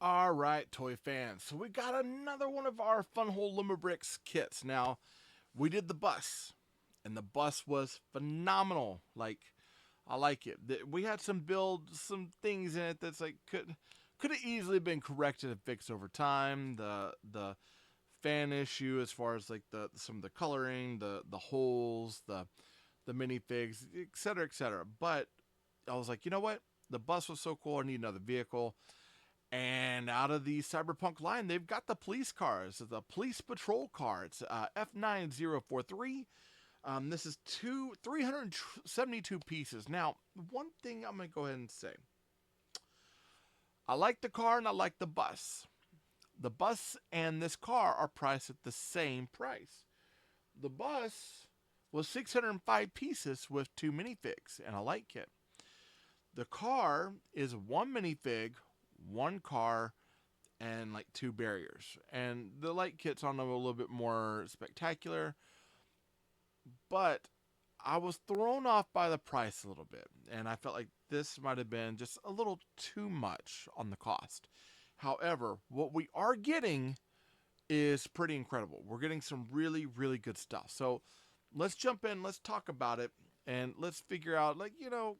All right, toy fans. So we got another one of our Funwhole Lumibricks kits. Now, we did the bus, and the bus was phenomenal. Like, I like it. We had some things in it that's like could have easily been corrected and fixed over time. The fan issue as far as like the some of the coloring, the holes, the minifigs, etc., etc. But I was like, you know what? The bus was so cool. I need another vehicle. And out of the Cyberpunk line, they've got the police cars, the police patrol car. It's F9043. This is 372 pieces. Now, one thing I'm going to go ahead and say. I like the car and I like the bus. The bus and this car are priced at the same price. The bus was 605 pieces with two minifigs and a light kit. The car is one minifig, one car, and like two barriers. And the light kit's on them a little bit more spectacular, but I was thrown off by the price a little bit, and I felt like this might have been just a little too much on the cost. However, what we are getting is pretty incredible. We're getting some really, really good stuff. So let's jump in, let's talk about it, and let's figure out, like,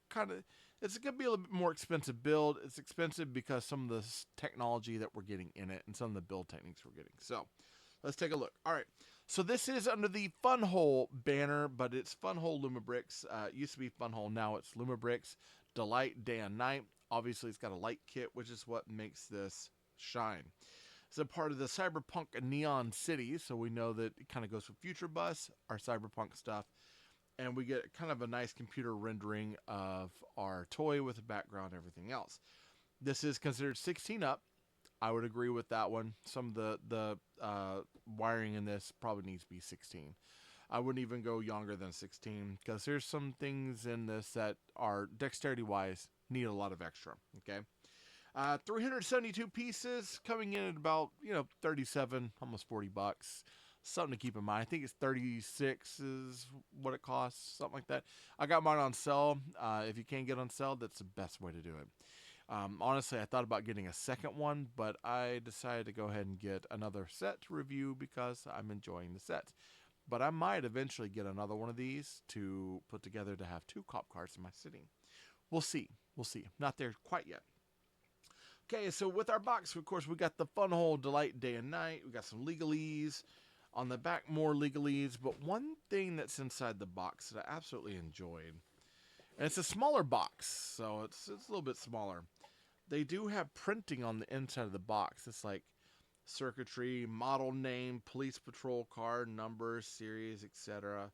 kind of, it's going to be a little bit more expensive build. It's expensive because some of the technology that we're getting in it and some of the build techniques we're getting. So let's take a look. All right. So this is under the Funwhole banner, but it's Funwhole Lumibricks. It used to be Funwhole, now it's Lumibricks. Delight day and night. Obviously, it's got a light kit, which is what makes this shine. It's a part of the Cyberpunk Neon City, so we know that it kind of goes with Future Bus, our Cyberpunk stuff, and we get kind of a nice computer rendering of our toy with the background and everything else. This is considered 16 up. I would agree with that one. Some of the wiring in this probably needs to be 16. I wouldn't even go younger than 16 because there's some things in this that are dexterity-wise need a lot of extra. Okay. 372 pieces coming in at about 37, almost $40. Something to keep in mind. I think it's 36 is what it costs, something like that. I got mine on sale. If you can't get on sale, that's the best way to do it. Honestly, I thought about getting a second one, but I decided to go ahead and get another set to review because I'm enjoying the set. But I might eventually get another one of these to put together to have two cop cars in my city. We'll see. We'll see. Not there quite yet. Okay, so with our box, of course, we got the Funwhole Delight Day and Night. We got some legalese. On the back, more legalese. But one thing that's inside the box that I absolutely enjoyed, and it's a smaller box, so it's a little bit smaller. They do have printing on the inside of the box. It's like circuitry, model name, police patrol car, numbers, series, etc.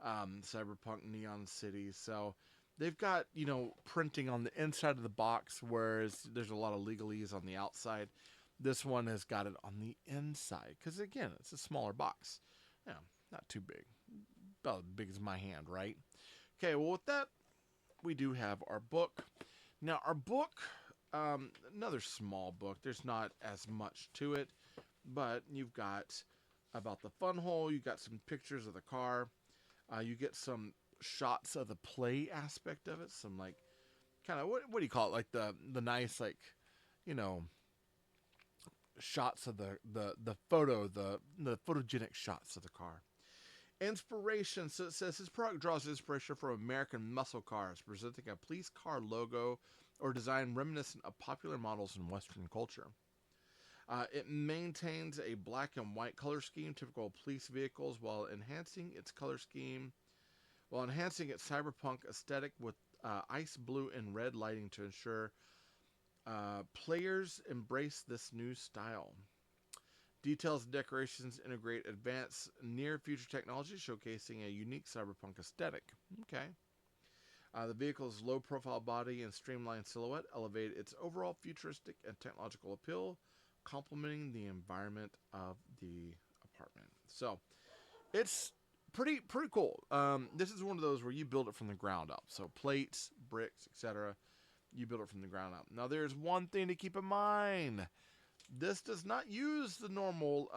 Cyberpunk Neon City. So they've got, printing on the inside of the box, whereas there's a lot of legalese on the outside. This one has got it on the inside because, again, it's a smaller box. Yeah, not too big. About as big as my hand, right? Okay, well, with that, we do have our book. Now, our book, another small book. There's not as much to it, but you've got about the Funwhole. You've got some pictures of the car. You get some shots of the play aspect of it. Some, like, kind of, what do you call it? Like the nice, like, shots of the photogenic shots of the car. Inspiration. So it says his product draws inspiration from American muscle cars, presenting a police car logo or design reminiscent of popular models in Western culture. It maintains a black and white color scheme, typical of police vehicles, while enhancing its cyberpunk aesthetic with ice blue and red lighting to ensure players embrace this new style. Details and decorations integrate advanced near-future technology, showcasing a unique cyberpunk aesthetic. Okay. The vehicle's low-profile body and streamlined silhouette elevate its overall futuristic and technological appeal, complementing the environment of the apartment. So, it's pretty cool. This is one of those where you build it from the ground up. So, plates, bricks, etc. You build it from the ground up. Now, there's one thing to keep in mind. This does not use the normal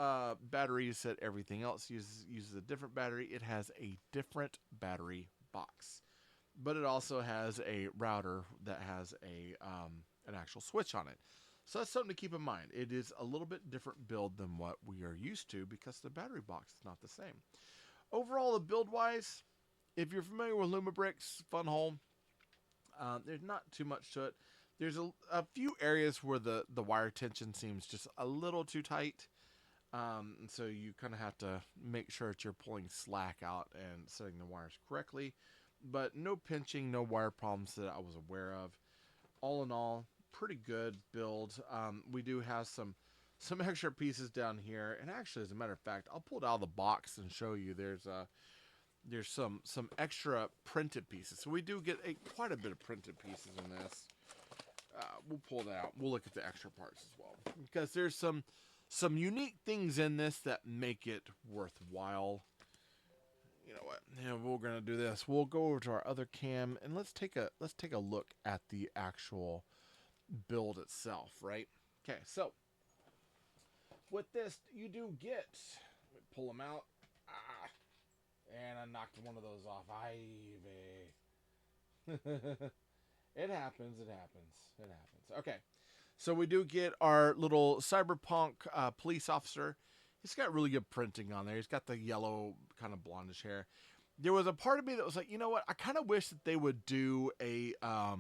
batteries that everything else uses a different battery. It has a different battery box. But it also has a router that has an actual switch on it. So that's something to keep in mind. It is a little bit different build than what we are used to because the battery box is not the same. Overall, the build wise, if you're familiar with Lumibricks, Funwhole, there's not too much to it. There's a few areas where the wire tension seems just a little too tight. And so you kind of have to make sure that you're pulling slack out and setting the wires correctly. But no pinching, no wire problems that I was aware of. All in all, pretty good build. We do have some extra pieces down here, and actually, as a matter of fact, I'll pull it out of the box and show you. There's some extra printed pieces. So we do get quite a bit of printed pieces in this. We'll pull that out. We'll look at the extra parts as well, because there's some unique things in this that make it worthwhile. You know what? Yeah, we're gonna do this. We'll go over to our other cam and let's take a look at the actual build itself, right? Okay, so with this, you do get. Let me pull them out. And I knocked one of those off. It happens. It happens. It happens. Okay. So we do get our little Cyberpunk police officer. He's got really good printing on there. He's got the yellow kind of blondish hair. There was a part of me that was like, you know what? I kind of wish that they would do a how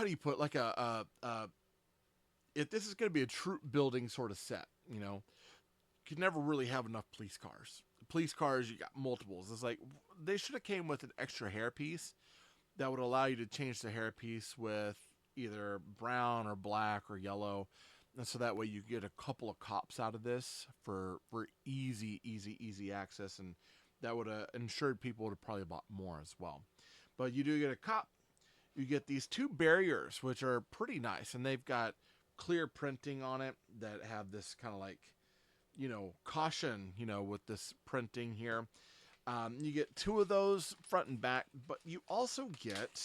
do you put it? Like if this is going to be a troop building sort of set, you know, you could never really have enough police cars. Police cars, you got multiples. It's like they should have came with an extra hairpiece that would allow you to change the hairpiece with either brown or black or yellow, and so that way you get a couple of cops out of this for easy access, and that would have ensured people would have probably bought more as well. But you do get a cop. You get these two barriers, which are pretty nice, and they've got clear printing on it that have this kind of like, you know, caution, you know, with this printing here. You get two of those front and back, but you also get,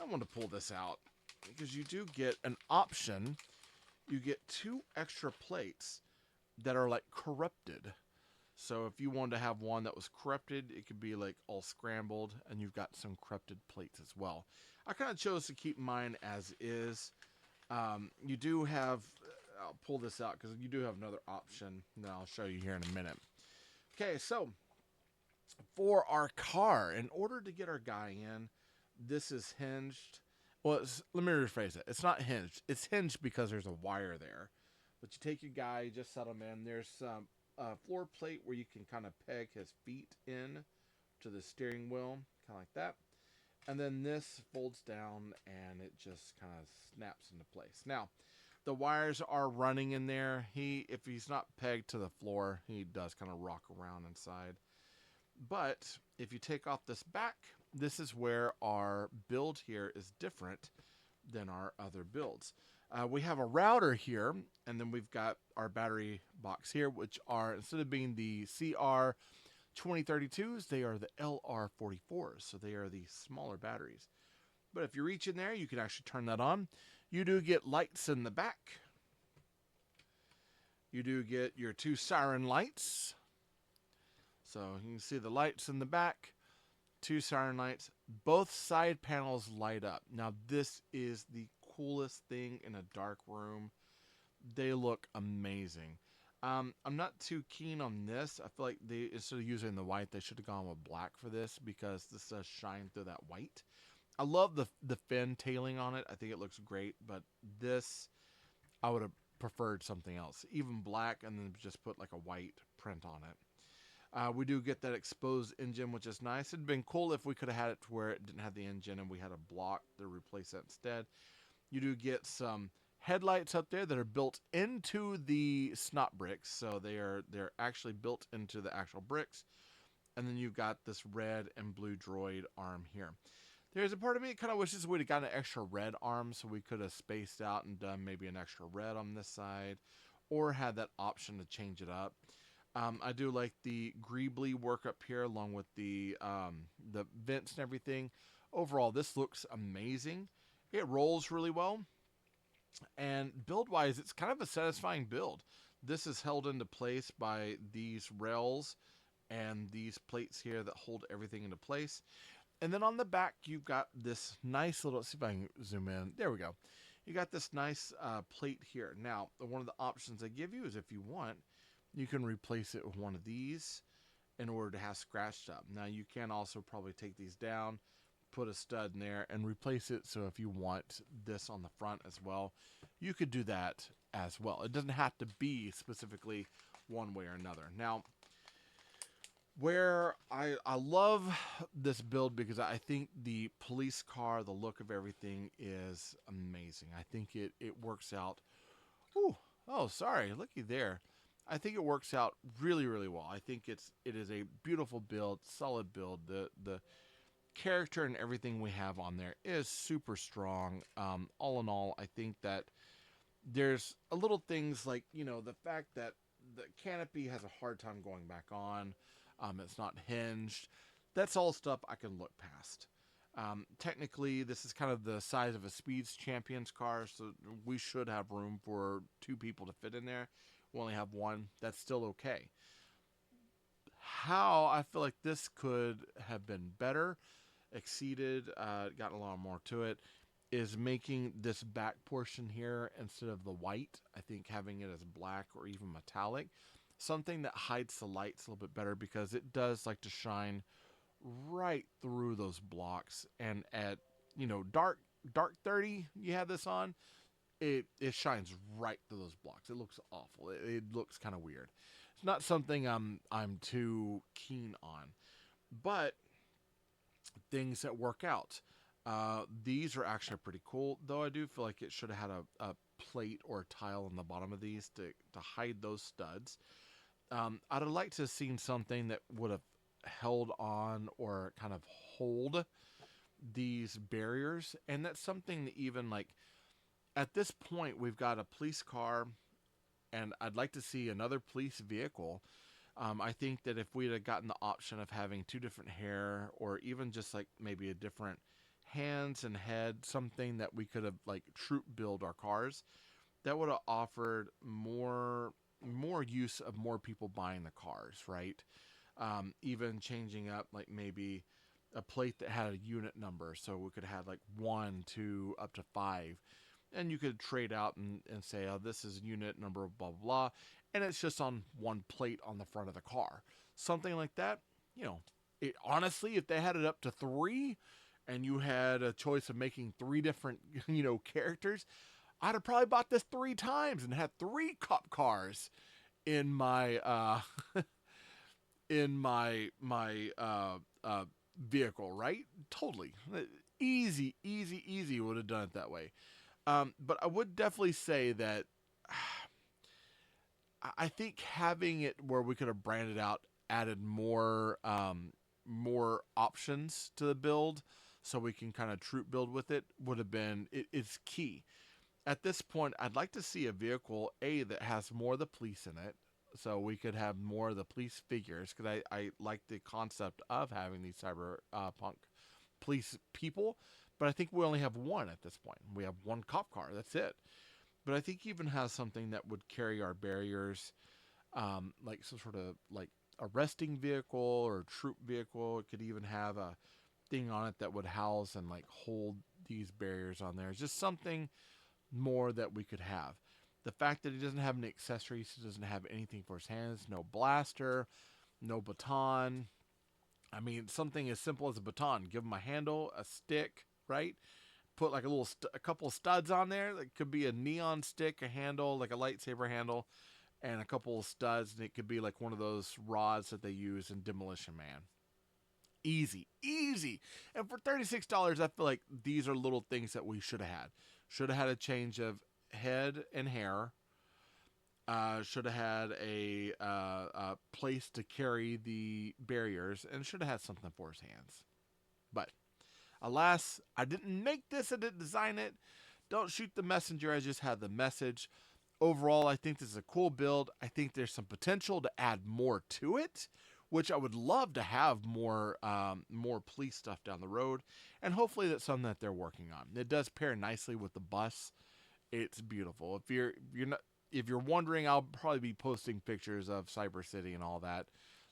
I want to pull this out because you do get an option. You get two extra plates that are like corrupted. So if you wanted to have one that was corrupted, it could be like all scrambled, and you've got some corrupted plates as well. I kind of chose to keep mine as is. You do have, I'll pull this out because you do have another option that I'll show you here in a minute. Okay, so for our car, in order to get our guy in, this is hinged. Well, let me rephrase it. It's not hinged. It's hinged because there's a wire there. But you take your guy, you just set him in. There's some floor plate where you can kind of peg his feet in to the steering wheel, kind of like that. And then this folds down and it just kind of snaps into place. Now, the wires are running in there. If he's not pegged to the floor, he does kind of rock around inside. But if you take off this back, this is where our build here is different than our other builds. We have a router here, and then we've got our battery box here, which are, instead of being the CR 2032s, they are the LR44s, so they are the smaller batteries. But if you reach in there, you can actually turn that on. You do get lights in the back. You do get your two siren lights. So you can see the lights in the back, two siren lights. Both side panels light up. Now this is the coolest thing in a dark room. They look amazing. I'm not too keen on this. I feel like instead of using the white, they should have gone with black for this because this does shine through that white. I love the fin tailing on it. I think it looks great, but this, I would have preferred something else. Even black, and then just put like a white print on it. We do get that exposed engine, which is nice. It'd been cool if we could have had it to where it didn't have the engine and we had a block to replace that instead. You do get some headlights up there that are built into the snot bricks, so they're actually built into the actual bricks. And then you've got this red and blue droid arm here. There's a part of me that kind of wishes we'd have got an extra red arm so we could have spaced out and done maybe an extra red on this side, or had that option to change it up. I do like the greebly work up here along with the vents and everything. Overall, this looks amazing. It rolls really well. And build-wise, it's kind of a satisfying build. This is held into place by these rails and these plates here that hold everything into place. And then on the back, you've got this nice little, let's see if I can zoom in. There we go. You got this nice plate here. Now, one of the options they give you is if you want, you can replace it with one of these in order to have scratched up. Now, you can also probably take these down, put a stud in there, and replace it. So if you want this on the front as well, you could do that as well. It doesn't have to be specifically one way or another. Now, where I love this build because I think the police car, the look of everything is amazing. I think it works out. Ooh, oh, sorry, looky there. I think it works out really, really well. I think it is a beautiful build, solid build. The character and everything we have on there is super strong. All in all, I think that there's a little things like, the fact that the canopy has a hard time going back on. It's not hinged. That's all stuff I can look past. Technically, this is kind of the size of a Speed's Champions car, so we should have room for 2 people to fit in there. We only have 1. That's still okay. How I feel like this could have been better, exceeded, gotten a lot more to it, is making this back portion here instead of the white. I think having it as black or even metallic, something that hides the lights a little bit better, because it does like to shine right through those blocks. And at dark 30, you have this on, it shines right through those blocks. It looks awful. It looks kind of weird. It's not something I'm too keen on, but things that work out. These are actually pretty cool, though I do feel like it should have had a plate or a tile on the bottom of these to hide those studs. I'd have liked to have seen something that would have held on or kind of hold these barriers. And that's something that even like at this point, we've got a police car, and I'd like to see another police vehicle. I think that if we'd have gotten the option of having 2 different hair, or even just like maybe a different hands and head, something that we could have like troop build our cars, that would have offered more use of more people buying the cars, right? Even changing up like maybe a plate that had a unit number, so we could have like 1, 2, up to 5, and you could trade out and say, oh, this is unit number blah blah blah, and it's just on 1 plate on the front of the car, something like that. It honestly, if they had it up to 3 and you had a choice of making 3 different characters, I'd have probably bought this 3 times and had 3 cop cars in my in my vehicle, right? Totally easy would have done it that way. But I would definitely say that I think having it where we could have branded out, added more options to the build, so we can kind of troop build with it, would have been it's key. At this point, I'd like to see a vehicle that has more of the police in it, so we could have more of the police figures, because I like the concept of having these cyberpunk police people. But I think we only have 1 at this point. We have 1 cop car. That's it. But I think even has something that would carry our barriers, like some sort of like a resting vehicle or troop vehicle. It could even have a thing on it that would house and like hold these barriers on there. It's just something more that we could have. The fact that he doesn't have any accessories, he doesn't have anything for his hands, no blaster, no baton. I mean, something as simple as a baton. Give him a handle, a stick, right? Put like a couple of studs on there. That could be a neon stick, a handle, like a lightsaber handle, and a couple of studs, and it could be like one of those rods that they use in Demolition Man. Easy. And for $36, I feel like these are little things that we should have had. Should have had a change of head and hair. Should have had a place to carry the barriers, and should have had something for his hands. But alas, I didn't make this. I didn't design it. Don't shoot the messenger. I just had the message. Overall, I think this is a cool build. I think there's some potential to add more to it, which I would love to have more police stuff down the road, and hopefully that's something that they're working on. It does pair nicely with the bus. It's beautiful. If you're wondering, I'll probably be posting pictures of Cyber City and all that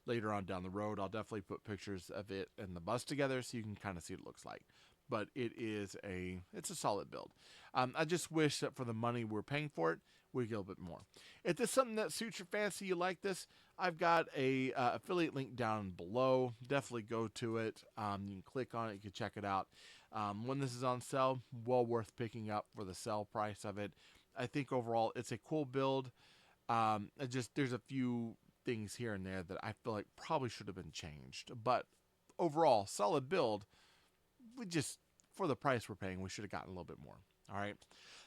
later on down the road. I'll definitely put pictures of it and the bus together so you can kind of see what it looks like. but it's a solid build. I just wish that for the money we're paying for it, we get a little bit more. If there's something that suits your fancy, you like this, I've got a affiliate link down below. Definitely go to it. You can click on it. You can check it out. When this is on sale, well worth picking up for the sale price of it. I think overall it's a cool build. There's a few things here and there that I feel like probably should have been changed, but overall solid build. We just, for the price we're paying, we should have gotten a little bit more. All right,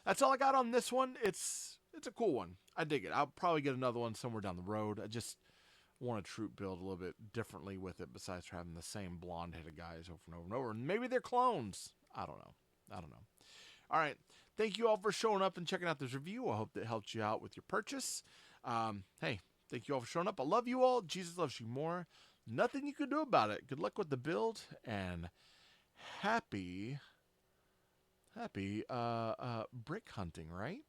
that's all I got on this one. It's a cool one. I dig it. I'll probably get another one somewhere down the road. I just want a troop build a little bit differently with it, besides having the same blonde-headed guys over and over and over. And maybe they're clones. I don't know. All right. Thank you all for showing up and checking out this review. I hope that helped you out with your purchase. Hey, thank you all for showing up. I love you all. Jesus loves you more. Nothing you can do about it. Good luck with the build, and happy brick hunting, right?